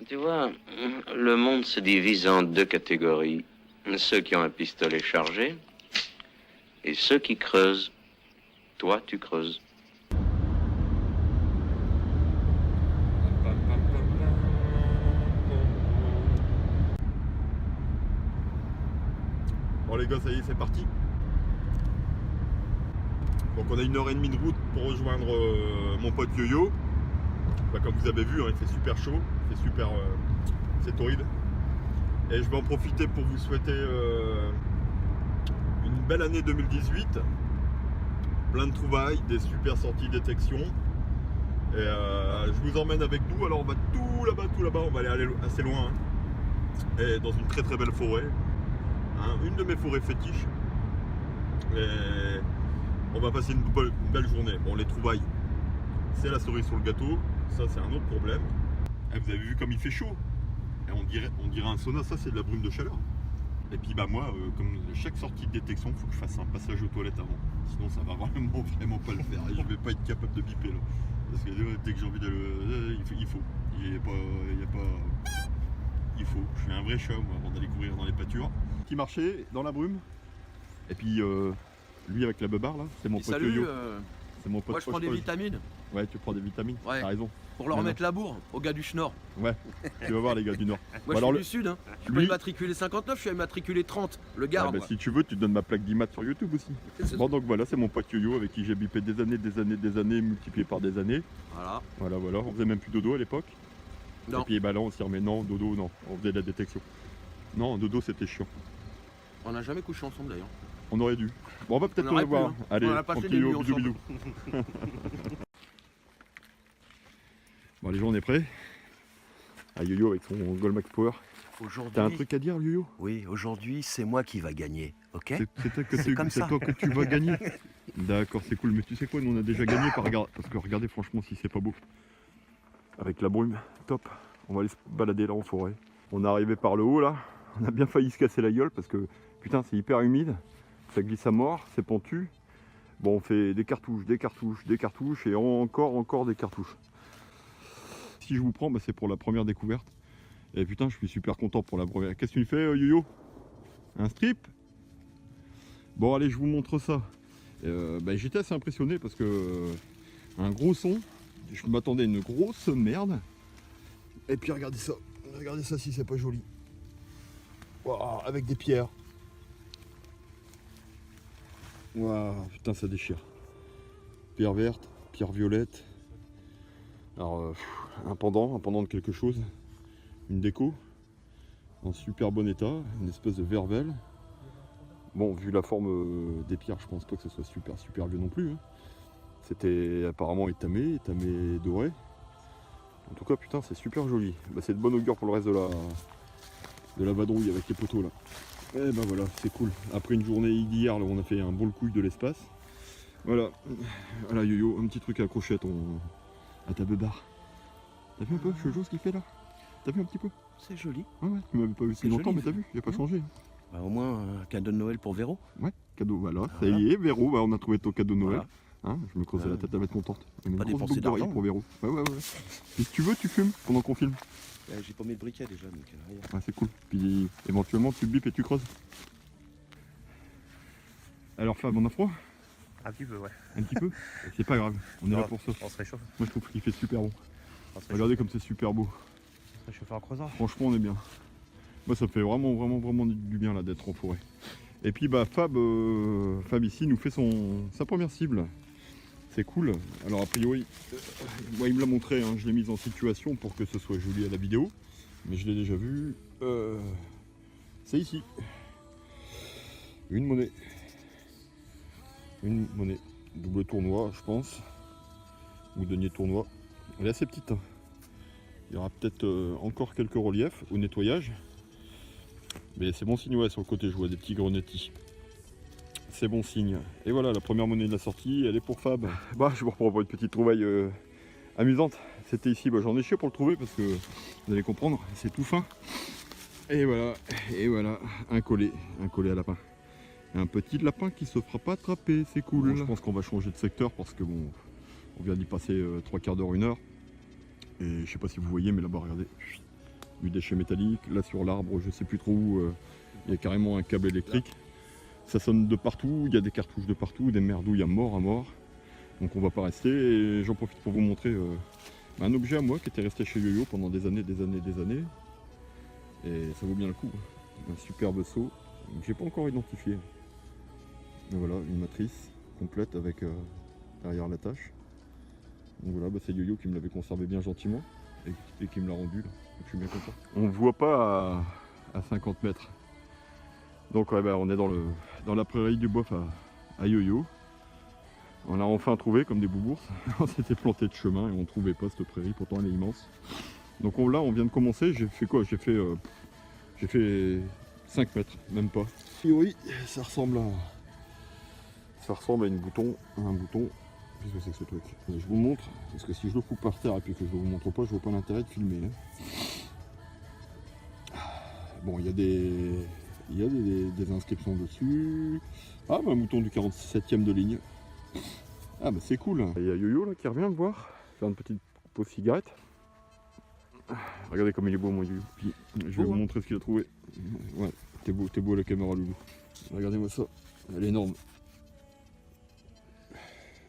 Tu vois, le monde se divise en deux catégories. Ceux qui ont un pistolet chargé et ceux qui creusent. Toi, tu creuses. Bon les gars, ça y est, c'est parti. Donc on a 1h30 de route pour rejoindre mon pote Yo-Yo. Bah, comme vous avez vu, hein, il fait super chaud, c'est torride. Et je vais en profiter pour vous souhaiter une belle année 2018. Plein de trouvailles, des super sorties détection. Et je vous emmène avec nous. Alors on va tout là-bas, on va aller assez loin. Hein. Et dans une très belle forêt. Hein, une de mes forêts fétiches. Et on va passer une belle journée. Bon, les trouvailles, c'est la cerise sur le gâteau. Ça, c'est un autre problème. Et vous avez vu comme il fait chaud. Et on dirait un sauna. Ça, c'est de la brume de chaleur. Et puis bah moi, comme chaque sortie de détection, il faut que je fasse un passage aux toilettes avant. Sinon, ça va vraiment pas le faire. Et je vais pas être capable de biper là. Parce que dès que j'ai envie d'aller, il faut. Il faut. Je suis un vrai chat moi avant d'aller courir dans les pâtures. Petit marché dans la brume. Et puis lui avec la beubare là, c'est mon pote Yo-Yo. C'est mon pote. Moi je prends des vitamines. Ouais, tu prends des vitamines, ouais. T'as raison. Pour leur mettre la bourre aux gars du Schnorr. Ouais, tu vas voir les gars du Nord. Moi je suis du Sud, hein. Je suis pas immatriculé 59, je suis immatriculé 30, le Gard. Ah bah, si tu veux, tu te donnes ma plaque d'IMAT sur YouTube aussi. Bon donc voilà, c'est mon pote Yo-Yo avec qui j'ai bipé des années, multiplié par des années. Voilà, on faisait même plus dodo à l'époque. Et puis bah là on s'y remet, non, dodo, non, on faisait de la détection. Non, dodo c'était chiant. On n'a jamais couché ensemble d'ailleurs. On aurait dû. Bon, on va peut-être le voir. Hein. Allez, tranquille, bisous. Bon, les gens, on est prêts. Ah, Yo-Yo avec son Goldmax Power. T'as un truc à dire, Yo-Yo? Oui, aujourd'hui, c'est moi qui va gagner, ok? C'est toi que tu vas gagner. D'accord, c'est cool. Mais tu sais quoi, nous on a déjà gagné parce que regardez franchement si c'est pas beau. Avec la brume, top. On va aller se balader là en forêt. On est arrivé par le haut là. On a bien failli se casser la gueule parce que putain c'est hyper humide. Ça glisse à mort, c'est pentu. Bon, on fait des cartouches et encore des cartouches. Si je vous prends, bah, c'est pour la première découverte. Et putain, je suis super content pour la première. Qu'est-ce que tu fais, Yo-Yo? Un strip? Bon, allez, je vous montre ça. Bah, j'étais assez impressionné parce que un gros son. Je m'attendais à une grosse merde. Et puis regardez ça si c'est pas joli. Wow, avec des pierres. Waouh, putain ça déchire. Pierre verte, pierre violette. Alors un pendant de quelque chose. Une déco. En super bon état. Une espèce de vervelle. Bon, vu la forme des pierres, je pense pas que ce soit super vieux non plus. Hein. C'était apparemment étamé doré. En tout cas, putain, c'est super joli. Bah, c'est de bon augure pour le reste de la vadrouille avec les poteaux là. Et ben voilà, c'est cool. Après une journée d'hier, on a fait un bon couille de l'espace. Voilà, Yo-Yo, un petit truc à accrocher à ta beubare. T'as vu un peu ce qu'il fait là? T'as vu un petit peu? C'est joli. Ouais, tu m'avais pas vu si longtemps, mais t'as vu, il a pas changé. Bah, au moins un cadeau de Noël pour Véro. Ouais, cadeau, voilà, ça y est, Véro, bah, on a trouvé ton cadeau de Noël. Voilà. Hein, je me creusais la tête à mettre mon torte. Pas dépenser d'argent pour Véro. Ouais. Si tu veux, tu fumes pendant qu'on filme. J'ai pas mis de briquet déjà, donc rien. Ouais, c'est cool. Puis éventuellement, tu bipes et tu creuses. Alors Fab, on a froid? Un petit peu, ouais. Un petit peu? C'est pas grave, on est là pour ça. On se réchauffe. Moi je trouve qu'il fait super bon. Regardez comme c'est super beau. On se réchauffe en creusant. Franchement, on est bien. Moi ça fait vraiment du bien là d'être en forêt. Et puis bah Fab ici nous fait sa première cible. C'est cool. Alors a priori, moi il me l'a montré, hein, je l'ai mise en situation pour que ce soit joli à la vidéo. Mais je l'ai déjà vu. C'est ici. Une monnaie. Double tournoi, je pense. Ou denier tournoi. Elle est assez petite. Hein. Il y aura peut-être encore quelques reliefs au nettoyage. Mais c'est bon signe, ouais, sur le côté je vois des petits grenettis. C'est bon signe. Et voilà, la première monnaie de la sortie, elle est pour Fab. Bah, je vous reprends pour une petite trouvaille amusante. C'était ici, bah, j'en ai chié pour le trouver parce que vous allez comprendre, c'est tout fin. Et voilà, un collet à lapin. Un petit lapin qui se fera pas attraper, c'est cool. Bon, je pense qu'on va changer de secteur parce que bon, on vient d'y passer 3 quarts d'heure, 1 heure. Et je sais pas si vous voyez, mais là-bas, regardez, du déchet métallique. Là sur l'arbre, je sais plus trop où, il y a carrément un câble électrique. Ça sonne de partout, il y a des cartouches de partout, des merdouilles à mort. Donc on va pas rester, et j'en profite pour vous montrer un objet à moi qui était resté chez YoYo pendant des années. Et ça vaut bien le coup. Un superbe seau que j'ai pas encore identifié. Et voilà, une matrice complète avec derrière l'attache. Donc voilà, c'est YoYo qui me l'avait conservé bien gentiment et qui me l'a rendu là. Donc je suis bien content. On ne voit pas à 50 mètres. Donc ouais, on est dans la prairie du Boeuf à YoYo. On a enfin trouvé comme des boubours. On s'était planté de chemin et on ne trouvait pas cette prairie, pourtant elle est immense. Donc là on vient de commencer, j'ai fait quoi? J'ai fait 5 mètres, même pas. Oui, ça ressemble à un bouton. Qu'est-ce que c'est que ce truc? Je vous montre, parce que si je le coupe par terre et puis que je ne vous montre pas, je vois pas l'intérêt de filmer. Bon, il y a des inscriptions dessus. Ah, un mouton du 47e de ligne. Ah bah c'est cool. Il y a YoYo là qui revient me voir, faire une petite pause cigarette. Regardez comme il est beau mon YoYo. Puis je vais vous montrer ce qu'il a trouvé. Ouais, t'es beau à la caméra loulou. Regardez-moi ça, elle est énorme.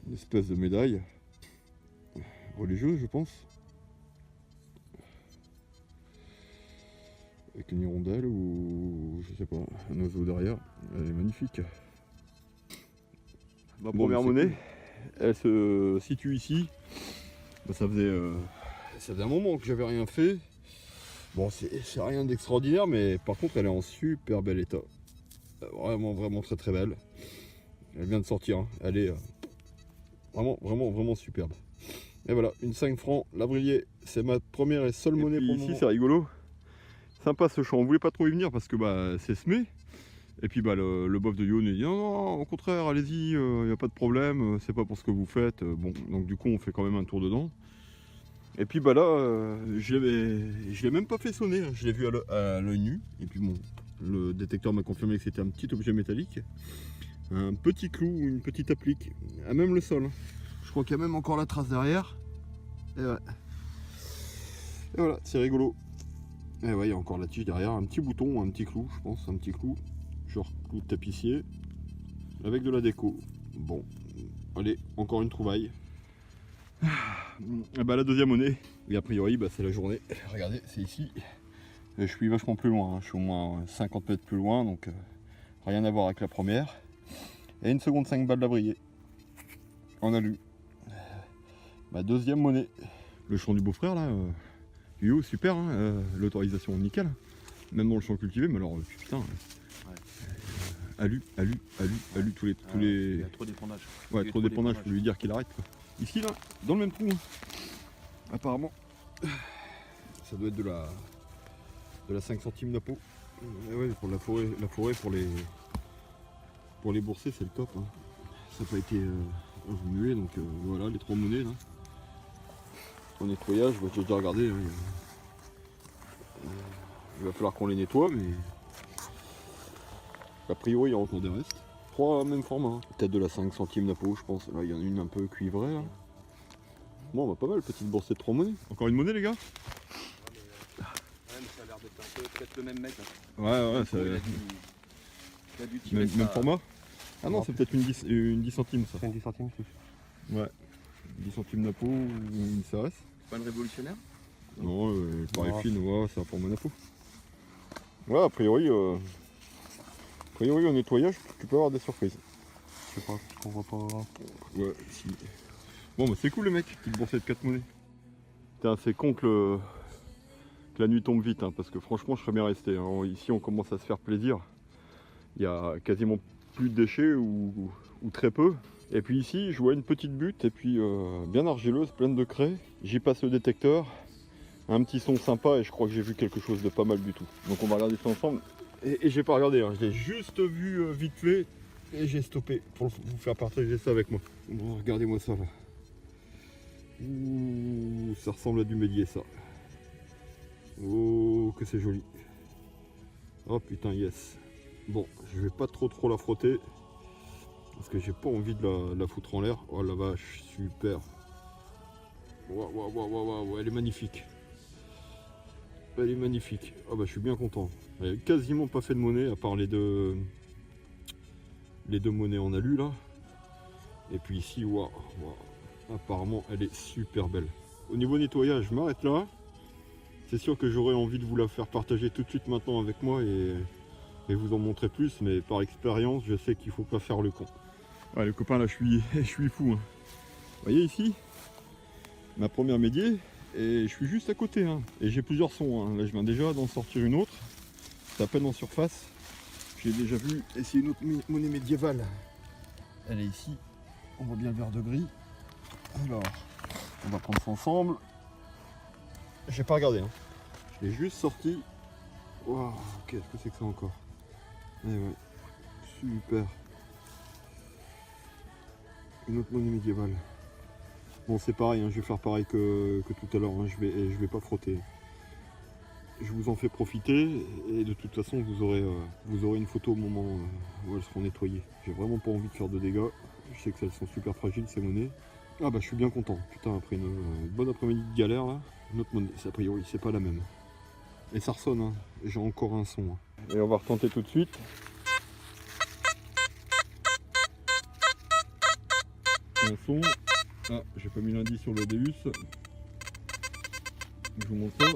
Une espèce de médaille religieuse je pense. Avec une hirondelle ou je sais pas, un oiseau derrière. Elle est magnifique. Ma première monnaie, cool. Elle se situe ici. Ça faisait un moment que j'avais rien fait. Bon, c'est rien d'extraordinaire, mais par contre, elle est en super bel état. Vraiment très très belle. Elle vient de sortir, hein. Elle est vraiment superbe. Et voilà, une 5 francs, Lavrillier, c'est ma première et seule monnaie pour le moment. Ici, c'est rigolo. Sympa ce champ, on voulait pas trop y venir parce que c'est semé. Et puis le bof de Yo nous dit non, au contraire, allez-y, il n'y a pas de problème, c'est pas pour ce que vous faites. Bon, donc du coup on fait quand même un tour dedans. Et puis là, je l'ai même pas fait sonner, hein. Je l'ai vu à l'œil nu. Et puis bon, le détecteur m'a confirmé que c'était un petit objet métallique. Un petit clou, une petite applique, à même le sol. Je crois qu'il y a même encore la trace derrière. Et ouais. Et voilà, c'est rigolo. Et ouais, il y a encore la tige derrière, un petit bouton, un petit clou, je pense, un petit clou. Genre clou de tapissier avec de la déco. Bon, allez, encore une trouvaille. La deuxième monnaie, et a priori c'est la journée. Regardez, c'est ici. Et je suis vachement plus loin, hein. Je suis au moins 50 mètres plus loin, donc rien à voir avec la première. Et une seconde 5 balles Lavrillier en alu. Ma deuxième monnaie. Le champ du beau-frère là, YoYo, super, hein, l'autorisation nickel. Même dans le champ cultivé, mais alors putain. Alu, tous les... Il y a trop d'épandage. Ouais, trop d'épandage, je peux lui dire qu'il arrête quoi. Ici là, dans le même trou, hein. Apparemment, ça doit être de la 5 centimes d'appôt. Ouais, pour la forêt pour les bourser c'est le top, hein. Ça n'a pas été remué, donc voilà les 3 monnaies là. En nettoyage, j'ai déjà regardé, hein. Il va falloir qu'on les nettoie, mais a priori il y a encore des restes. 3 même format, hein. Peut-être de la 5 centimes d'appôt je pense. Là il y en a une un peu cuivrée là. Bon pas mal, petite boursée de 3 monnaies. Encore une monnaie les gars? Ouais, mais ça a l'air d'être un peu peut-être le même mec. Hein. Ouais, ça il a dû tirer même format? Ah non, c'est peut-être une 10 centimes ça. C'est une 10 centimes, c'est Ouais. 10 centimes d'appôt ou une CRS. C'est pas une révolutionnaire? Non, pareil fine, ouais, c'est un format d'appôt. Ouais, a priori au nettoyage, tu peux avoir des surprises. Je sais pas, on voit pas. Ouais, si. Bon, c'est cool, les mecs, petite boursée de 4 monnaies. Putain, c'est con que la nuit tombe vite, hein, parce que franchement, je serais bien resté. Hein. Ici, on commence à se faire plaisir. Il y a quasiment plus de déchets ou très peu. Et puis ici, je vois une petite butte, et puis bien argileuse, pleine de craie. J'y passe le détecteur. Un petit son sympa, et je crois que j'ai vu quelque chose de pas mal du tout. Donc on va regarder ça ensemble. Et j'ai pas regardé, hein. Je l'ai juste vu vite fait et j'ai stoppé pour vous faire partager ça avec moi. Bon, regardez-moi ça là. Ouh, ça ressemble à du médier ça. Oh, que c'est joli. Oh putain, yes. Bon, je vais pas trop la frotter parce que j'ai pas envie de la foutre en l'air. Oh la vache, super. Waouh, elle est magnifique. Elle est magnifique. Ah bah je suis bien content. Elle n'a quasiment pas fait de monnaie à part les deux monnaies en alu là. Et puis ici, waouh, apparemment elle est super belle. Au niveau nettoyage, je m'arrête là. C'est sûr que j'aurais envie de vous la faire partager tout de suite maintenant avec moi et vous en montrer plus, mais par expérience, je sais qu'il faut pas faire le con. Ouais, les copains, là, je suis fou. Hein. Vous voyez ici, ma première médiée, et je suis juste à côté. Hein. Et j'ai plusieurs sons. Hein. Là, je viens déjà d'en sortir une autre. C'est à peine en surface. J'ai déjà vu. Et c'est une autre monnaie médiévale. Elle est ici. On voit bien le vert de gris. Alors, on va prendre ça ensemble. J'ai pas regardé. Hein. Je l'ai juste sorti. Waouh, qu'est-ce que c'est que ça encore? Eh ouais, super. Une autre monnaie médiévale. Bon, c'est pareil, hein, je vais faire pareil que tout à l'heure. Hein, je vais pas frotter. Je vous en fais profiter et de toute façon vous aurez une photo au moment où elles seront nettoyées. J'ai vraiment pas envie de faire de dégâts. Je sais que elles sont super fragiles ces monnaies. Ah bah je suis bien content. Putain, après une bonne après-midi de galère là, une autre monnaie, a priori c'est pas la même. Et ça ressonne, hein. J'ai encore un son. Hein. Et on va retenter tout de suite. Un son. Ah, j'ai pas mis l'indice sur le Deus. Je vous montre ça.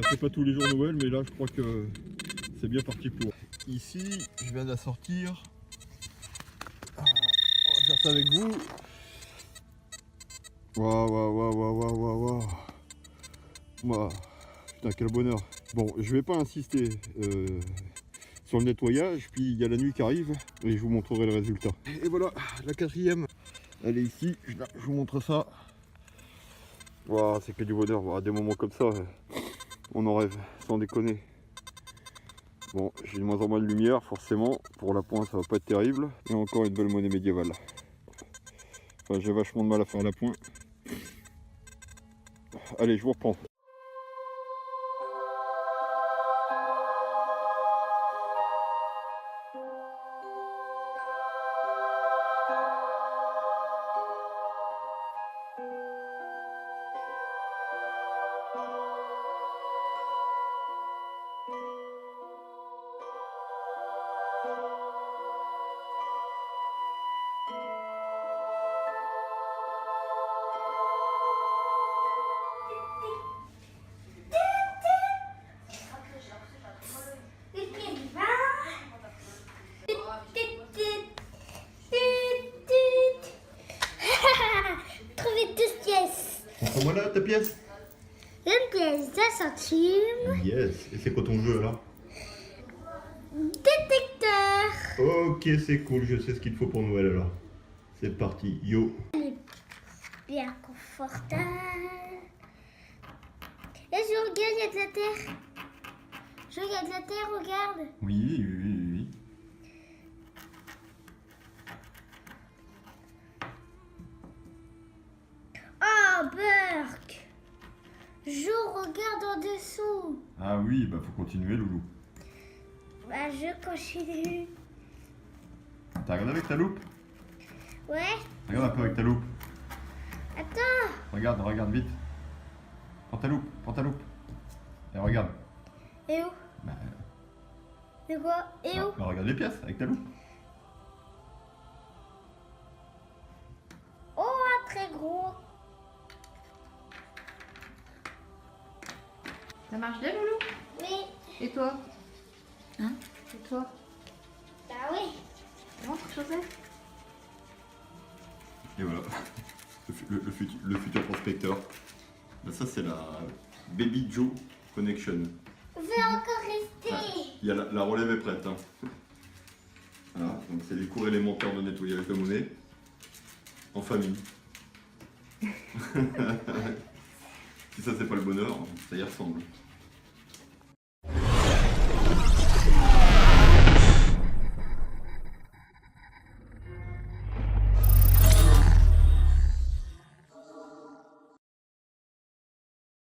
C'est pas tous les jours Noël, mais là je crois que c'est bien parti pour. Ici, je viens de la sortir. On va faire ça avec vous. Waouh. Putain, quel bonheur. Bon, je vais pas insister sur le nettoyage, puis il y a la nuit qui arrive et je vous montrerai le résultat. Et voilà, la quatrième, elle est ici. Je vous montre ça. Waouh, c'est que du bonheur. À des moments comme ça, on en rêve, sans déconner. Bon, j'ai de moins en moins de lumière, forcément. Pour la pointe, ça va pas être terrible. Et encore une belle monnaie médiévale. Enfin, j'ai vachement de mal à faire la pointe. Allez, je vous reprends. Voilà ta pièce. Une pièce d'un centime. Yes. Et c'est quoi ton jeu là? Détecteur. Ok, c'est cool. Je sais ce qu'il te faut pour Noël alors. C'est parti. Yo. Bien confortable. Et je regarde, il y a de la terre. Je regarde la terre, regarde. Oui. Oh, Burk. Je regarde en dessous. Ah oui, bah faut continuer, Loulou. Bah, je continue. T'as regardé avec ta loupe? Ouais. Regarde un peu avec ta loupe. Attends. Regarde vite. Prends ta loupe. Et regarde. Et où? Bah, De quoi? Et où? bah, regarde les pièces avec ta loupe. Oh, un très gros. Ça marche bien, Loulou? Oui. Et toi? Hein? Et toi? Bah oui. Montre, Joseph. Et voilà. Le futur prospecteur. Bah, ça c'est la Baby Joe Connection. Je vais encore rester. Il y a la relève est prête. Hein. Voilà, donc c'est les cours élémentaires de nettoyage de monnaie en famille. Si ça c'est pas le bonheur, ça y ressemble.